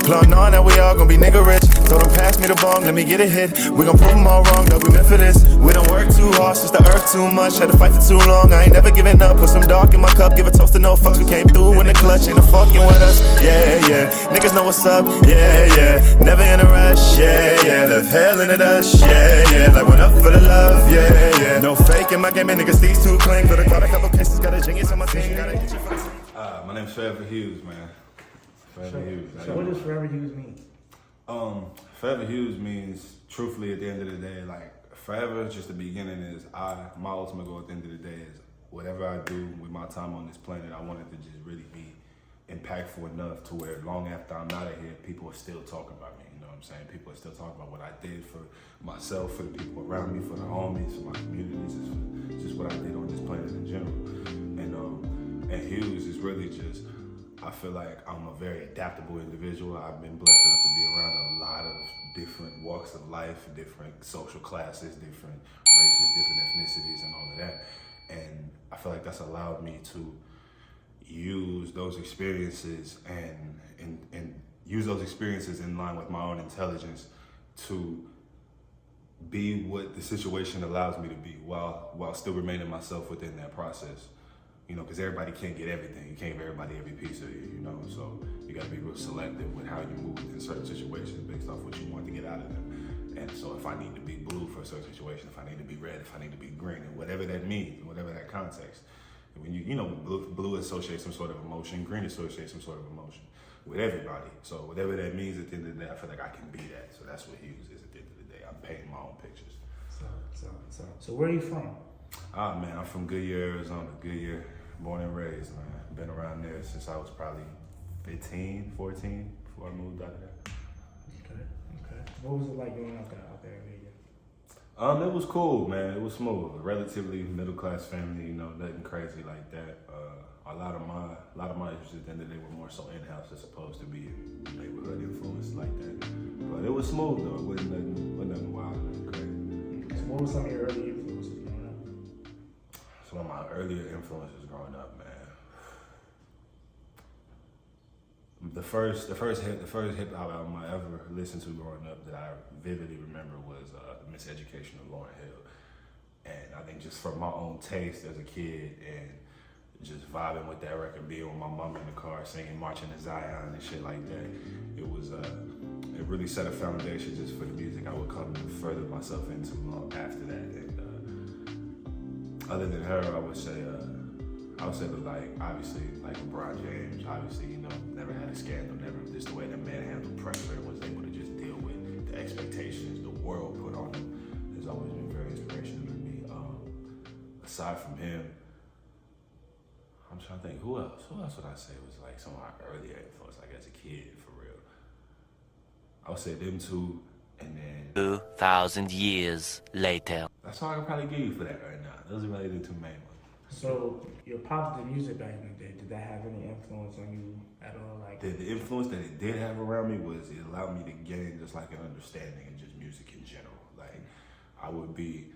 Plotting on that we all gon' be nigga rich. Told them pass me the bong, let me get a hit. We gon' prove them all wrong, that we meant for this. We don't work too hard since the earth too much. Had to fight for too long, I ain't never giving up. Put some dark in my cup, give a toast to no fucks who came through in the clutch. Ain't no fucking with us, yeah, yeah. Niggas know what's up, yeah, yeah. Never in a rush, yeah, yeah. Left hell in the dust, yeah, yeah. Like went up for the love, yeah, yeah. No fake in my game, and niggas these too clean. For the crowd, a couple cases, got a genius on my team. Gotta get you first. My name's Foreverhues, man. Foreverhues. So what does Foreverhues mean? Foreverhues means, truthfully, at the end of the day, like, forever, just the beginning is my ultimate goal at the end of the day is whatever I do with my time on this planet, I want it to just really be impactful enough to where long after I'm out of here, people are still talking about me, you know what I'm saying? People are still talking about what I did for myself, for the people around me, for the homies, for my communities, just what I did on this planet in general. And Hues is really just, I feel like I'm a very adaptable individual. I've been blessed enough to be around a lot of different walks of life, different social classes, different races, different ethnicities, and all of that. And I feel like that's allowed me to use those experiences and use those experiences in line with my own intelligence to be what the situation allows me to be while still remaining myself within that process. You know, because everybody can't get everything. You can't give everybody every piece of you, you know? So you gotta be real selective with how you move in certain situations based off what you want to get out of them. And so if I need to be blue for a certain situation, if I need to be red, if I need to be green, and whatever that means, whatever that context. When you know, blue associates some sort of emotion, green associates some sort of emotion with everybody. So whatever that means at the end of the day, I feel like I can be that. So that's what Hues is at the end of the day. I'm painting my own pictures. So where are you from? Man, I'm from Goodyear, Arizona. Goodyear, born and raised, man. Been around there since I was probably 15, 14, before I moved out of there. Okay. What was it like growing up out there in Goodyear? It was cool, man. It was smooth. A relatively middle-class family, you know, nothing crazy like that. A lot of my interests at the end of the day were more so in-house as opposed to being neighborhood influence like that. But it was smooth though. It wasn't nothing wild, nothing crazy. So what were some of your early influences growing up? Some of my earlier influences growing up, man. The first hip hop album I ever listened to growing up that I vividly remember was Miseducation of Lauryn Hill. And I think just from my own taste as a kid and just vibing with that record, being with my mom in the car singing Marching to Zion and shit like that, it really set a foundation just for the music I would come to further myself into after that. And other than her, I would say that, like, obviously, like LeBron James, obviously, you know, never had a scandal, never just the way that man handled pressure and was able to just deal with the expectations the world put on him has always been very inspirational to me. Aside from him, I'm trying to think, who else would I say was like some of my earlier influence, like as a kid, for real? I would say them two, and then 2,000 years later. That's all I can probably give you for that right now. Those are really the two main ones. So your popular music back in the day, did that have any influence on you at all? Like the influence that it did have around me was it allowed me to gain just like an understanding in just music in general. Like I would be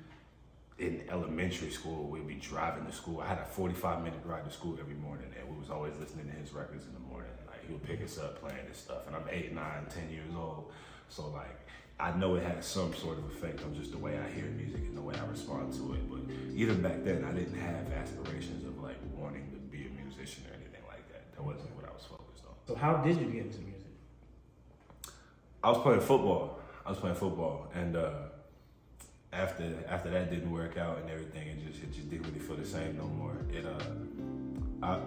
in elementary school, we'd be driving to school. I had a 45-minute ride to school every morning, and we was always listening to his records in the morning. Like he would pick us up playing this stuff, and I'm 8, 9, 10 years old. So like, I know it has some sort of effect on just the way I hear music and the way I respond to it. But even back then, I didn't have aspirations of like wanting to be a musician or anything like that. That wasn't what I was focused on. So how did you get into music? I was playing football, and after that didn't work out and everything, it just didn't really feel the same no more.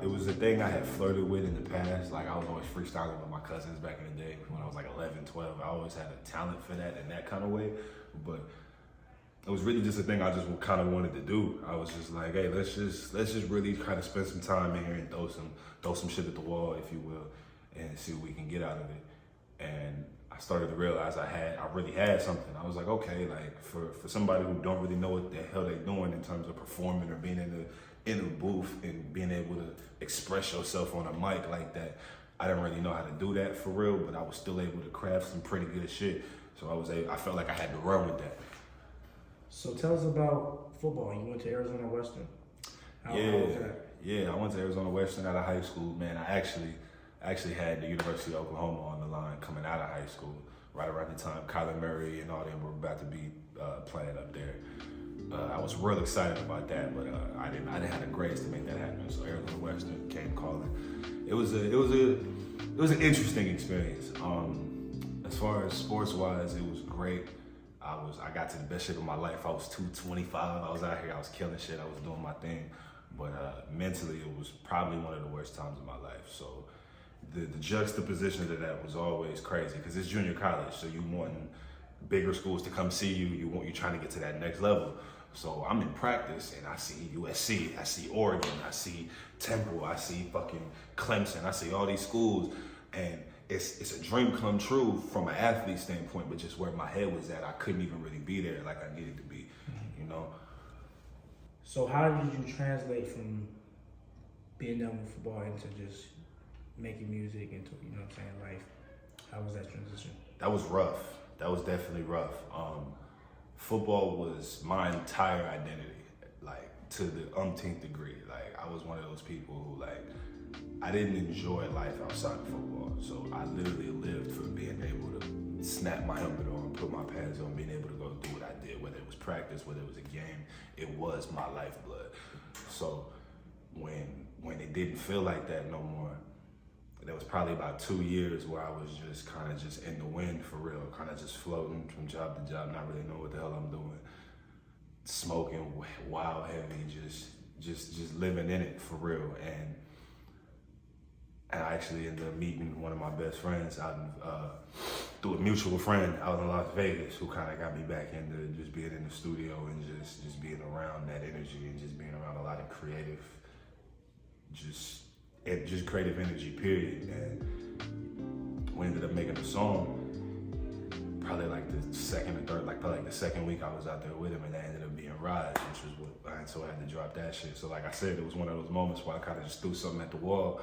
It was a thing I had flirted with in the past. Like I was always freestyling with my cousins back in the day when I was like 11, 12. I always had a talent for that in that kind of way, but it was really just a thing I just kind of wanted to do. I was just like, hey, let's just really kind of spend some time in here and throw some shit at the wall, if you will, and see what we can get out of it. And I started to realize I really had something. I was like, okay, like for somebody who don't really know what the hell they're doing in terms of performing or being in a booth and being able to express yourself on a mic like that, I didn't really know how to do that for real, but I was still able to craft some pretty good shit. So I felt like I had to run with that. So tell us about football. You went to Arizona Western. How was that? Yeah, I went to Arizona Western out of high school, man. I I actually had the University of Oklahoma on the line coming out of high school, right around the time Kyler Murray and all them were about to be playing up there. I was real excited about that, but I didn't have the grades to make that happen. So Arizona Western came calling. It was an interesting experience. As far as sports wise, it was great. I got to the best shape of my life. I was 225. I was out here. I was killing shit. I was doing my thing. But mentally, it was probably one of the worst times of my life. So the juxtaposition to that was always crazy because it's junior college. So you wanting bigger schools to come see you. You're trying to get to that next level. So I'm in practice and I see USC, I see Oregon, I see Temple, I see fucking Clemson, I see all these schools, and it's a dream come true from an athlete standpoint, but just where my head was at, I couldn't even really be there like I needed to be, you know? So how did you translate from being done with football into just making music into, you know what I'm saying, life? How was that transition? That was rough. That was definitely rough. Football was my entire identity, like to the umpteenth degree. Like I was one of those people who like, I didn't enjoy life outside of football. So I literally lived for being able to snap my helmet on, put my pads on, being able to go do what I did, whether it was practice, whether it was a game, it was my lifeblood. So when it didn't feel like that no more, there was probably about 2 years where I was just kind of just in the wind for real, kind of just floating from job to job, not really knowing what the hell I'm doing. Smoking wild heavy, just living in it for real. And I actually ended up meeting one of my best friends out through a mutual friend out in Las Vegas who kind of got me back into just being in the studio and just being around that energy and just being around a lot of creative, just creative energy, period. And we ended up making a song probably like the second or third, probably the second week I was out there with him, and that ended up being Rise, which was what, so I had to drop that shit. So like I said, it was one of those moments where I kind of just threw something at the wall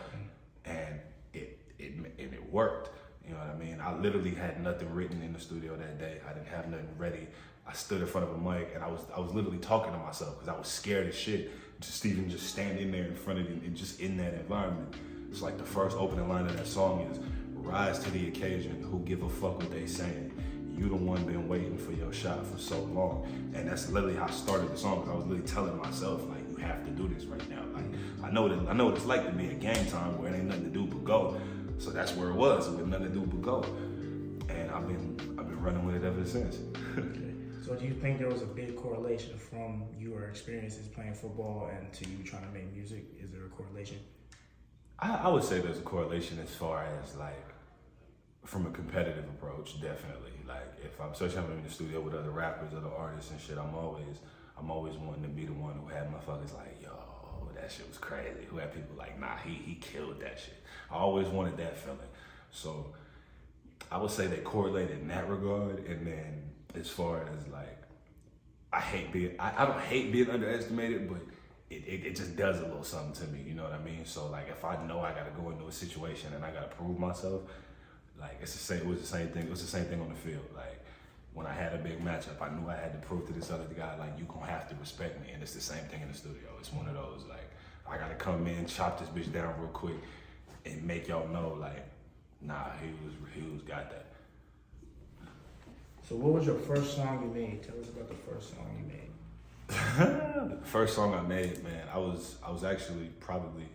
and it worked. You know what I mean? I literally had nothing written in the studio that day. I didn't have nothing ready. I stood in front of a mic and I was literally talking to myself because I was scared as shit. Just standing there in front of you and just in that environment. It's like the first opening line of that song is, rise to the occasion, who give a fuck what they saying. You the one been waiting for your shot for so long. And that's literally how I started the song, because I was literally telling myself, like, you have to do this right now. Like, I know what it's like to be at game time where it ain't nothing to do but go. So that's where it was with nothing to do but go. And I've been running with it ever since. So do you think there was a big correlation from your experiences playing football and to you trying to make music? Is there a correlation? I would say there's a correlation as far as like, from a competitive approach, definitely. Like if I'm in the studio with other rappers, other artists and shit, I'm always wanting to be the one who had motherfuckers like, yo, that shit was crazy. Who had people like, nah, he killed that shit. I always wanted that feeling. So I would say they correlated in that regard. And then as far as like, I don't hate being underestimated, but it just does a little something to me, you know what I mean? So like if I know I gotta go into a situation and I gotta prove myself, like it was the same thing on the field. Like when I had a big matchup, I knew I had to prove to this other guy, like, you gonna have to respect me. And it's the same thing in the studio. It's one of those, like, I gotta come in, chop this bitch down real quick and make y'all know, like, nah, Hues got that. So what was your first song you made? Tell us about the first song you made. The first song I made, man, I was actually probably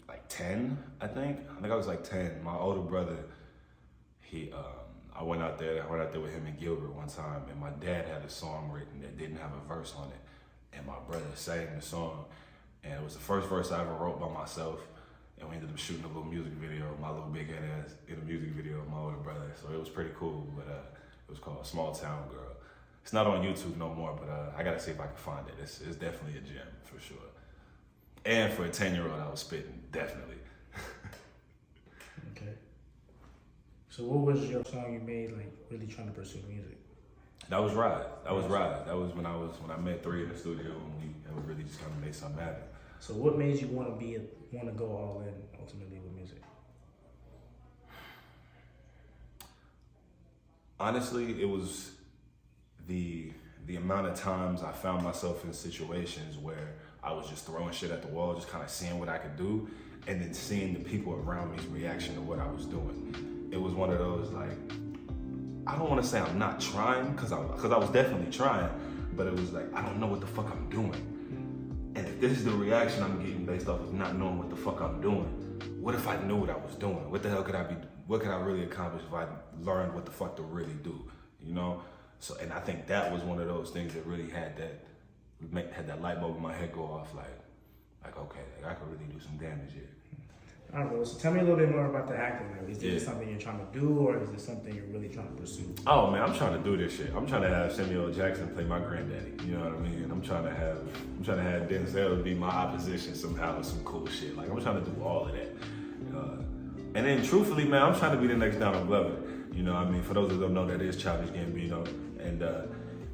like 10, I think I was like 10. My older brother, I went out there with him and Gilbert one time, and my dad had a song written that didn't have a verse on it, and my brother sang the song, and it was the first verse I ever wrote by myself, and we ended up shooting a little music video, my little big head ass in a music video with my older brother, so it was pretty cool. But it was called Small Town Girl. It's not on YouTube no more, but I gotta see if I can find it. It's definitely a gem for sure. And for a 10-year-old, I was spitting, definitely. Okay. So what was your song you made, like, really trying to pursue music? That was Ride. That was when I met Three in the studio, and we really just kind of made something happen. So what made you want to go all in ultimately with music? Honestly, it was the amount of times I found myself in situations where I was just throwing shit at the wall, just kind of seeing what I could do. and then seeing the people around me's reaction to what I was doing. It was one of those like, I don't want to say I'm not trying, because I was definitely trying, but it was like, I don't know what the fuck I'm doing. And if this is the reaction I'm getting based off of not knowing what the fuck I'm doing, what if I knew what I was doing? What the hell could I be, what could I really accomplish if I learned what the fuck to really do, you know? So, and I think that was one of those things that really had that light bulb in my head go off, like okay, like I could really do some damage here. All right, bro. So tell me a little bit more about the acting. Is this something you're trying to do, or is this something you're really trying to pursue? Oh man, I'm trying to do this shit. I'm trying to have Samuel L. Jackson play my granddaddy. You know what I mean? I'm trying to have Denzel be my opposition somehow with some cool shit. Like I'm trying to do all of that. And then truthfully, man, I'm trying to be the next Donald Glover. You know what I mean? For those that don't know, that is Childish Gambino, and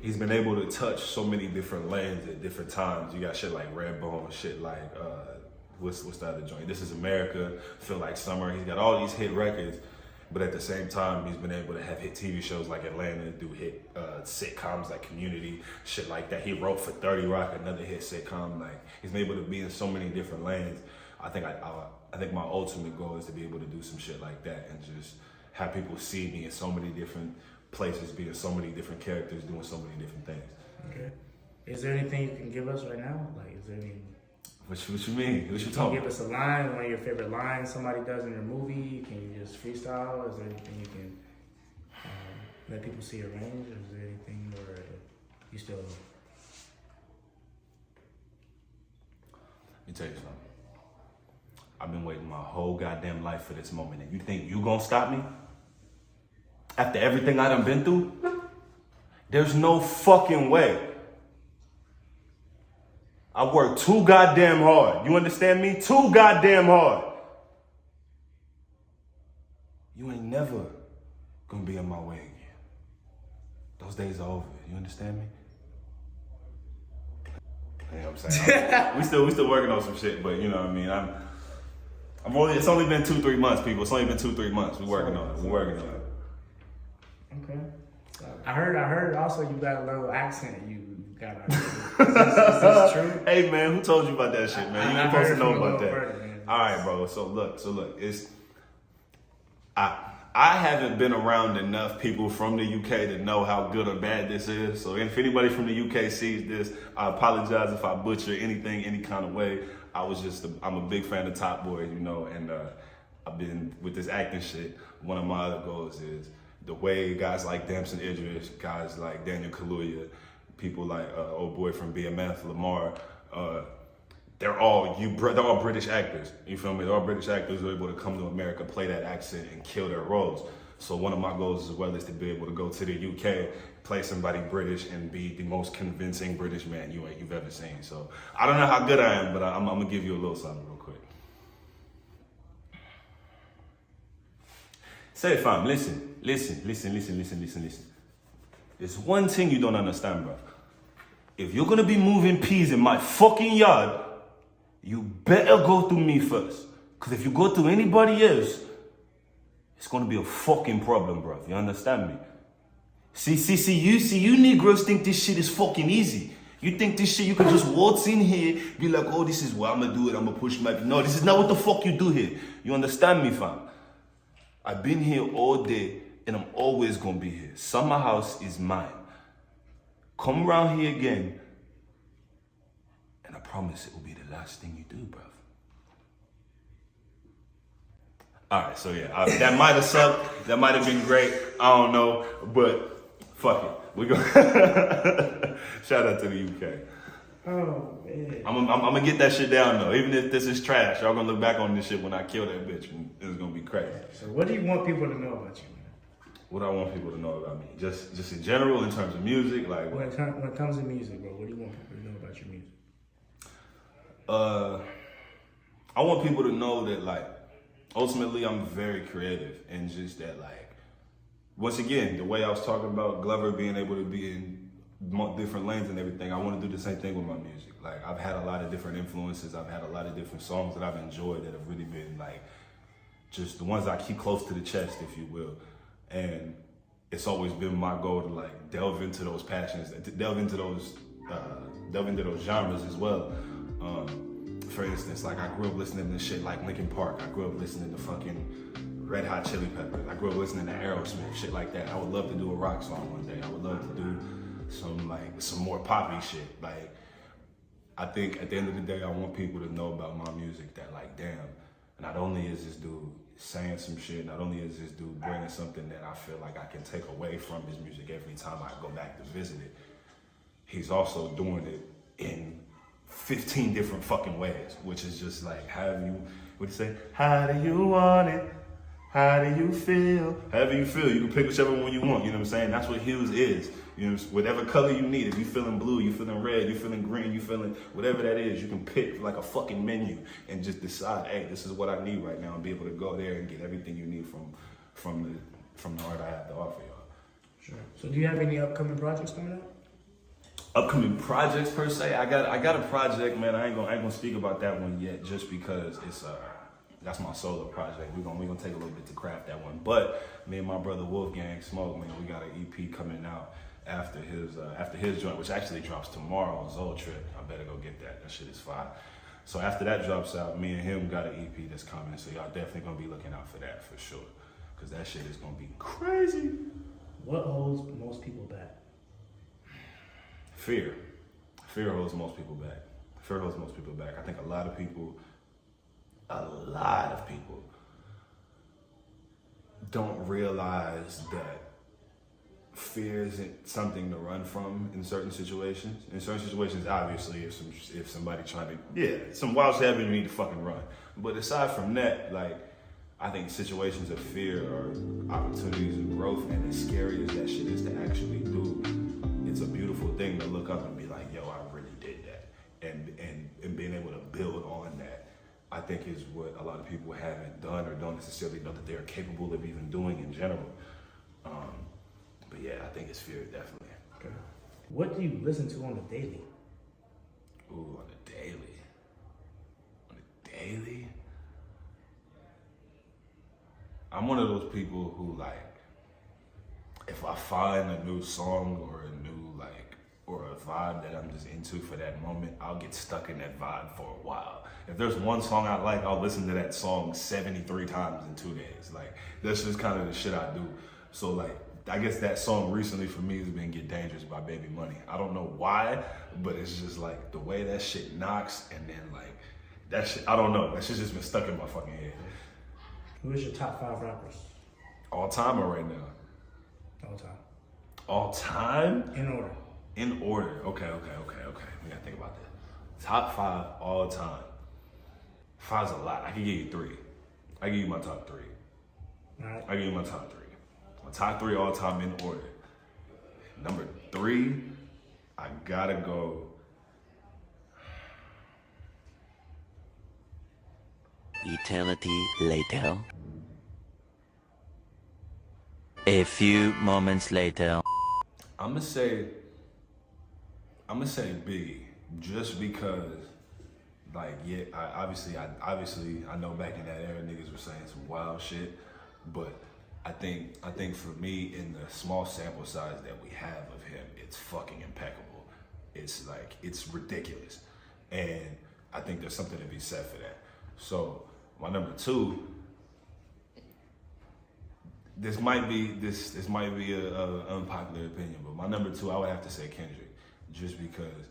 he's been able to touch so many different lanes at different times. You got shit like Redbone, shit like what's the other joint? This Is America, Feel Like Summer. He's got all these hit records, but at the same time, he's been able to have hit TV shows like Atlanta, do hit sitcoms like Community, shit like that. He wrote for 30 Rock, another hit sitcom. Like he's been able to be in so many different lanes. I think my ultimate goal is to be able to do some shit like that and just have people see me in so many different places, being so many different characters, doing so many different things. Okay. Is there anything you can give us right now? Like, is there any? What you mean? What you talking? Can you give us a line, one of your favorite lines somebody does in your movie? Can you just freestyle? Is there anything you can let people see your range? Or is there anything where you still? Let me tell you something. I've been waiting my whole goddamn life for this moment, and you think you gonna stop me? After everything I done been through? There's no fucking way. I worked too goddamn hard. You understand me? Too goddamn hard. You ain't never gonna be in my way again. Those days are over. You understand me? You know what I'm saying? we still working on some shit, but you know what I mean? It's only been 2-3 months, people. It's only been 2-3 months. We're working on it. Okay. I heard also you got a little accent you got. Is this true? Hey man, who told you about that shit, man? You ain't supposed to know about that. Further, all right, bro. So look, I haven't been around enough people from the UK to know how good or bad this is. So if anybody from the UK sees this, I apologize if I butcher anything, any kind of way. I'm a big fan of Top Boy, you know, and I've been with this acting shit. One of my other goals is the way guys like Damson Idris, guys like Daniel Kaluuya, people like old boy from BMF, Lamar, they're all British actors. You feel me? They're all British actors who are able to come to America, play that accent, and kill their roles. So one of my goals as well is to be able to go to the UK, play somebody British, and be the most convincing British man you've ever seen. So I don't know how good I am, but I'm gonna give you a little something real quick. Say it, fam. Listen. There's one thing you don't understand, bro. If you're gonna be moving peas in my fucking yard, you better go through me first. Cause if you go through anybody else, it's gonna be a fucking problem, bro. You understand me? See, you Negroes think this shit is fucking easy. You think this shit, you can just waltz in here, be like, oh, this is what I'm gonna do it, I'm gonna push my... No, this is not what the fuck you do here. You understand me, fam? I've been here all day, and I'm always gonna be here. Summer house is mine. Come around here again, and I promise it will be the last thing you do, bruv. All right, so yeah, that might have sucked. That might have been great. I don't know, but fuck it. We go. Shout out to the UK. Oh man. I'm gonna get that shit down though. Even if this is trash, y'all gonna look back on this shit when I kill that bitch, and it's gonna be crazy. So what do you want people to know about you, man? What I want people to know about me, just in general, in terms of music, like when it comes to music, bro, what do you want people to know about your music? I want people to know that, like, ultimately I'm very creative, and just that, like, once again, the way I was talking about Glover being able to be in different lanes and everything, I want to do the same thing with my music. Like, I've had a lot of different influences. I've had a lot of different songs that I've enjoyed that have really been, like, just the ones I keep close to the chest, if you will. And it's always been my goal to, like, delve into those passions, to delve into those genres as well. for instance, like I grew up listening to shit like Linkin Park. I grew up listening to fucking Red Hot Chili Peppers. I grew up listening to Aerosmith, shit like that. I would love to do a rock song one day. I would love to do some more poppy shit. Like, I think at the end of the day, I want people to know about my music that like, damn, not only is this dude saying some shit, not only is this dude bringing something that I feel like I can take away from his music every time I go back to visit it, he's also doing it in 15 different fucking ways, which is just like, how do you want it? How do you feel? However you feel, you can pick whichever one you want, you know what I'm saying? That's what Hues is. You know, whatever color you need. If you feeling blue, you feeling red, you feeling green, you feeling whatever that is, you can pick like a fucking menu and just decide, hey, this is what I need right now, and be able to go there and get everything you need from the art I have to offer y'all. Sure. So do you have any upcoming projects coming up? Upcoming projects per se, I got a project, man. I ain't gonna speak about that one yet, just because it's that's my solo project. We're gonna take a little bit to craft that one. But me and my brother Wolfgang Smoke, man, we got an EP coming out after his joint, which actually drops tomorrow, Zoe Trip. I better go get that. That shit is fire. So after that drops out, me and him got an EP that's coming. So y'all definitely gonna be looking out for that for sure, because that shit is gonna be crazy. What holds most people back? Fear. Fear holds most people back. Fear holds most people back. I think a lot of people don't realize that fear isn't something to run from in certain situations. In certain situations, obviously, if somebody trying to, some wild shit happen, you need to fucking run. But aside from that, like, I think situations of fear are opportunities of growth, and as scary as that shit is to actually do, it's a beautiful thing to look up and be like, yo, I really did that. And being able to build on that, I think is what a lot of people haven't done or don't necessarily know that they're capable of even doing in general. But yeah, I think it's fear, definitely. Okay. What do you listen to on the daily? Ooh, on the daily. On the daily? I'm one of those people who, like, if I find a new song or a vibe that I'm just into for that moment, I'll get stuck in that vibe for a while. If there's one song I like, I'll listen to that song 73 times in 2 days. Like, that's just kind of the shit I do. So, like, I guess that song recently for me has been Get Dangerous by Baby Money. I don't know why, but it's just like the way that shit knocks, and then like that shit, I don't know. That shit's just been stuck in my fucking head. Who is your top 5 rappers? All time or right now? All time. All time? In order. In order. Okay. We gotta think about that. Top 5 all time. 5's a lot. I can give you 3. I give you my top 3. All right. I give you my top 3. My top 3 all time in order. Number 3, I gotta go. Eternity later. A few moments later. I'm gonna say Biggie, just because, like, yeah, I know back in that era niggas were saying some wild shit, but I think for me, in the small sample size that we have of him, it's fucking impeccable. It's like, it's ridiculous, and I think there's something to be said for that. So my number 2. This might be an unpopular opinion, but my number 2, I would have to say Kendrick, just because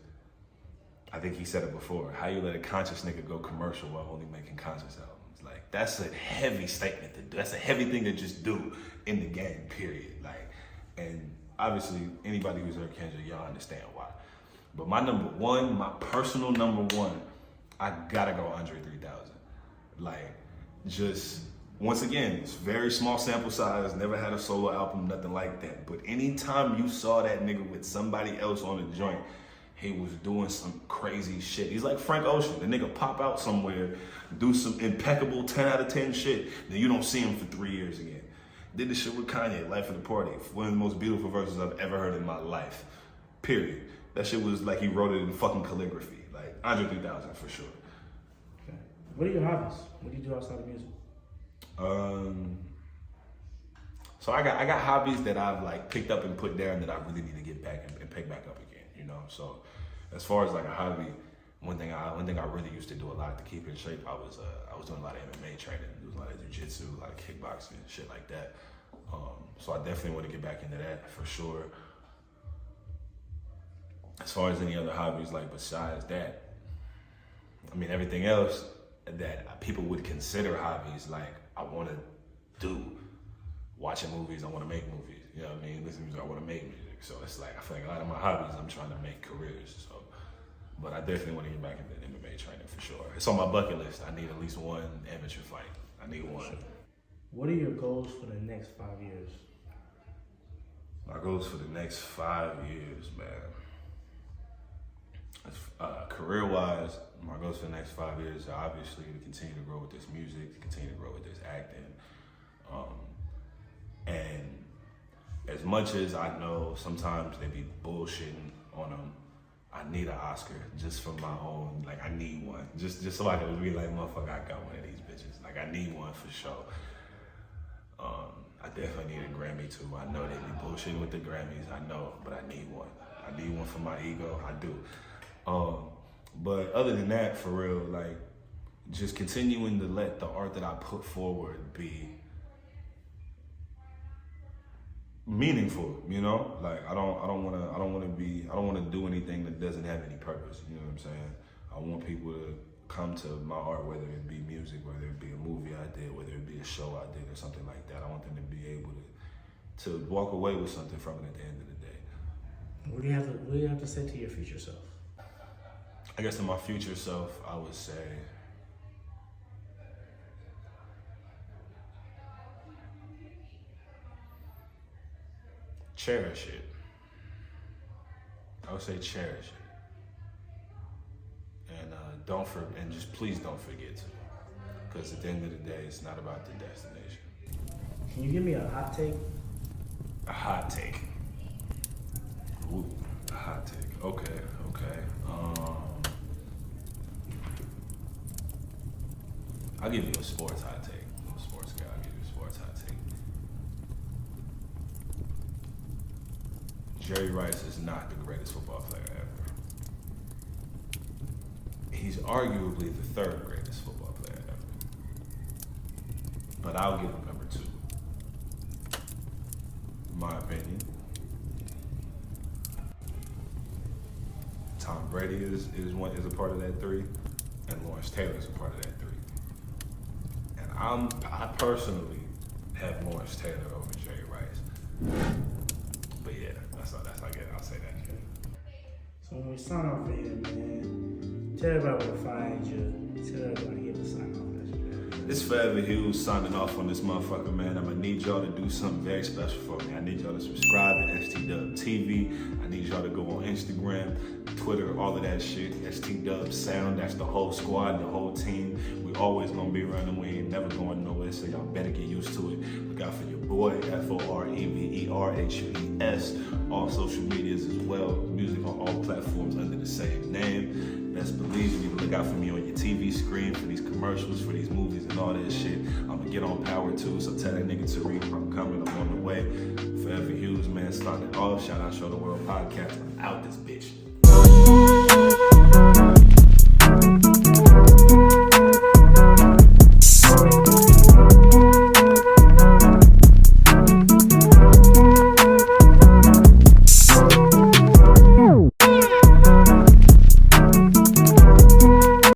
I think he said it before. How you let a conscious nigga go commercial while only making conscious albums? Like, that's a heavy statement to do. That's a heavy thing to just do in the game, period. Like, and obviously anybody who's heard Kendrick, y'all understand why. But my number 1, my personal number 1, I gotta go Andre 3000. Like, just, once again, it's very small sample size, never had a solo album, nothing like that. But anytime you saw that nigga with somebody else on the joint, he was doing some crazy shit. He's like Frank Ocean. The nigga pop out somewhere, do some impeccable 10 out of 10 shit, then you don't see him for 3 years again. Did this shit with Kanye, Life of the Party. One of the most beautiful verses I've ever heard in my life, period. That shit was like he wrote it in fucking calligraphy. Like, Andre 3000 for sure. Okay. What are your hobbies? What do you do outside of music? So I got hobbies that I've like picked up and put down that I really need to get back and pick back up again, you know? So as far as like a hobby, one thing I really used to do a lot to keep in shape, I was doing a lot of MMA training, doing a lot of jiu-jitsu, a lot of kickboxing, shit like that. So I definitely want to get back into that for sure. As far as any other hobbies, like besides that, I mean, everything else that people would consider hobbies, like I want to do. Watching movies, I want to make movies. You know what I mean? Listening to music, I want to make music. So it's like, I feel like a lot of my hobbies, I'm trying to make careers. So, but I definitely want to get back into MMA training for sure. It's on my bucket list. I need at least one amateur fight. I need one. What are your goals for the next 5 years? My goals for the next 5 years, man. Career-wise, my goals for the next 5 years are obviously to continue to grow with this music, to continue to grow with this acting. And as much as I know sometimes they be bullshitting on them, I need an Oscar just for my own, like I need one. Just so I can be like, motherfucker, I got one of these bitches. Like I need one for sure. I definitely need a Grammy too. I know they be bullshitting with the Grammys, I know, but I need one. I need one for my ego, I do. But other than that, for real, like just continuing to let the art that I put forward be meaningful, you know? Like I don't want to do anything that doesn't have any purpose, you know what I'm saying? I want people to come to my art, whether it be music, whether it be a movie I did, whether it be a show I did or something like that. I want them to be able to walk away with something from it at the end of the day. What do you have to say to your future self? I guess to my future self, I would say cherish it. I would say cherish it. And just please don't forget to. Because at the end of the day, it's not about the destination. Can you give me a hot take? A hot take. Ooh, a hot take. Okay. I'll give you a sports hot take. I'm a sports guy. I'll give you a sports hot take. Jerry Rice is not the greatest football player ever. He's arguably the third greatest football player ever. But I'll give him number 2. In my opinion. Tom Brady is a part of that 3, and Lawrence Taylor is a part of that 3. And I personally have Lawrence Taylor over Jerry Rice. But yeah, that's all I get. I'll say that. So when we sign off for here, man, tell everybody where to find you. Tell everybody here to sign off. It's Foreverhues signing off on this motherfucker, man. I'm gonna need y'all to do something very special for me. I need y'all to subscribe to STW TV. I need y'all to go on Instagram, Twitter, all of that shit. STW Sound, that's the whole squad, the whole team. We always gonna be around them. We ain't never going nowhere, so y'all better get used to it. Look out for your boy, FOREVERHUES. All social medias as well. Music on all platforms under the same name. Best believe you need to look out for me on your TV screen for these commercials, for these movies and all that shit. I'm gonna get on power too, so tell that nigga Tariq I'm coming, I'm on the way. Foreverhues, man, starting off. Shout out Show the World Podcast. I'm out this bitch.